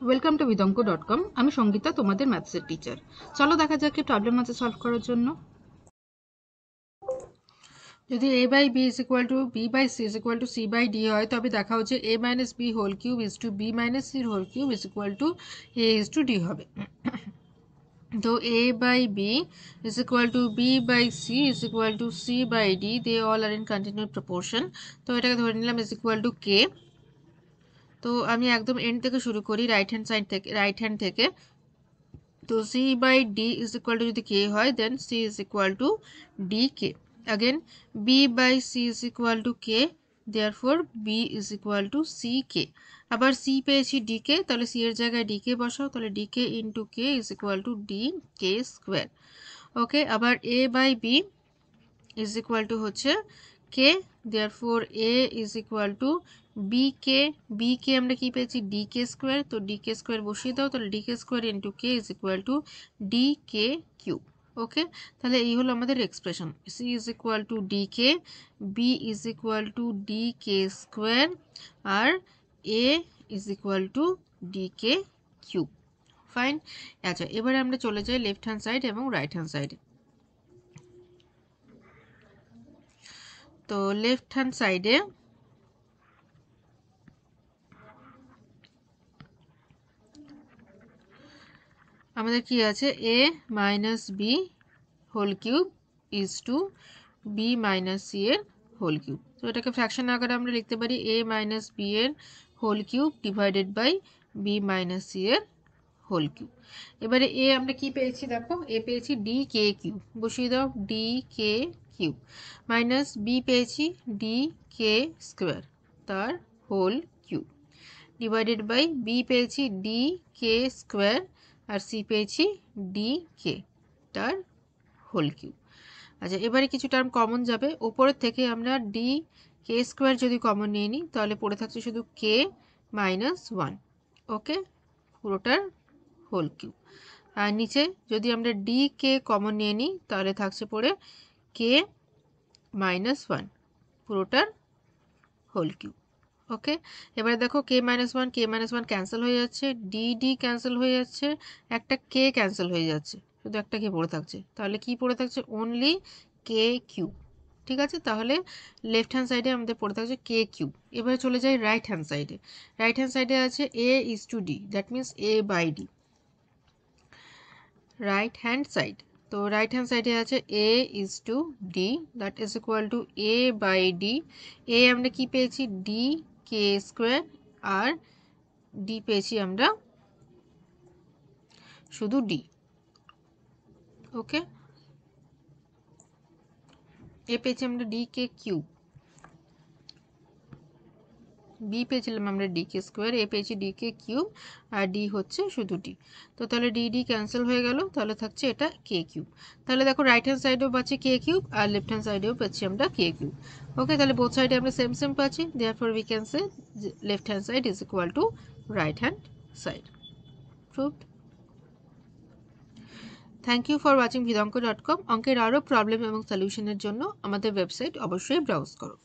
Welcome to vidonko.com। আমি সঙ্গীতা, তোমাদের ম্যাথসের teacher. চলো দেখা যাক কি প্রবলেম আছে সলভ করার জন্য। যদি a by b is equal to b by c is equal to c by d হয়, তবে দেখাও যে a minus b whole cube is to b minus c whole cube is equal to a is to d হবে। তো a by b is equal to b by c is equal to c by d, they all are in continued proportion. তো এটাকে ধরে নিলাম is equal two k। তো আমি একদম and থেকে শুরু করি, রাইট হ্যান্ড থেকে। তো c by d is equal to যদি k হয়, then c is equal to dk. Again b by c is equal to k, therefore b is equal to ck. আবার c পেয়েছি dk, তাহলে c এর জায়গায় dk বসাও, তাহলে dk into k is equal to dk square. ওকে, আবার a by b is equal to হচ্ছে k, therefore a is equal to bk আমরা কি পেয়েছি dk স্কয়ার, তো dk স্কয়ার বসিয়ে দাও, তাহলে dk square into k is equal to dk cube. Okay, তাহলে এই হলো আমাদের expression, c is equal to dk, b is equal to dk square, আর a is equal to dk cube. Fine. আচ্ছা, এবারে আমরা চলে যাই লেফট হ্যান্ড সাইড এবং রাইট হ্যান্ড সাইডে। তো লেফট হ্যান্ড সাইডে আমাদের কি আছে, a minus b whole cube is to b minus c এর হোল কিউব। তো এটাকে ফ্র্যাকশন আকারে আমরা লিখতে পারি a মাইনাস বি এর whole cube divided by b minus c এর হোল কিউব। এবারে a আমরা কি পেয়েছি, দেখো a পেয়েছি ডি কে কিউব, বসিয়ে দাও d k cube, minus b পেয়েছি ডি কে স্কোয়ার তার whole cube, divided by b পেয়েছি ডি কে স্কোয়ার, আর সি পেয়েছি ডি কে তার হোল কিউব। আচ্ছা, এবারে কিছু টার্ম কমন যাবে, উপরের থেকে আমরা ডি কে স্কোয়ার যদি কমন নিয়ে নিই, তাহলে পড়ে থাকছে শুধু কে মাইনাস ওয়ান। ওকে, পুরোটার হোল কিউব। আর নিচে যদি আমরা ডি কে কমন নিয়ে নিই, তাহলে থাকছে পড়ে কে মাইনাস ওয়ান, পুরোটার হোল কিউব। ওকে, এবারে দেখো কে মাইনাস ওয়ান ক্যান্সেল হয়ে যাচ্ছে, ডি ক্যান্সেল হয়ে যাচ্ছে, একটা কে ক্যান্সেল হয়ে যাচ্ছে, শুধু একটা কে পড়ে থাকছে, তাহলে কি পড়ে থাকছে অনলি কে কিউব। ঠিক আছে, তাহলে লেফট হ্যান্ড সাইডে আমাদের পড়ে থাকছে কে কিউব। এবারে চলে যাই রাইট হ্যান্ড সাইডে। রাইট হ্যান্ড সাইডে আছে A is to D, that means A by D. Right hand side, তো রাইট হ্যান্ড সাইডে আছে a is to D, that is equal to a by D. এ আমরা কি পেয়েছি ডি কে স্কোয়ার, আর ডি পেয়েছি আমরা শুধু ডি। ওকে, এ পেয়েছি আমরা ডি কে কিউব, বি পেয়েছিলাম আমরা ডি কে স্কোয়ার, এ পেয়েছি ডি কে কিউব, আর ডি হচ্ছে শুধু ডি। তো তাহলে ডি ক্যান্সেল হয়ে গেল, তাহলে থাকছে এটা কে কিউব। তাহলে দেখো রাইট হ্যান্ড সাইডেও পাচ্ছি কে কিউব, আর লেফট হ্যান্ড সাইডেও পাচ্ছি আমরা কে কিউব। ওকে, তাহলে বোথ সাইডে আমরা সেম পাচ্ছি, therefore we can say left hand side is equal to right hand side. Proved. Thank you for watching vidonko.com। অঙ্কের আরও প্রবলেম এবং সলিউশনের জন্য আমাদের ওয়েবসাইট অবশ্যই ব্রাউজ করো।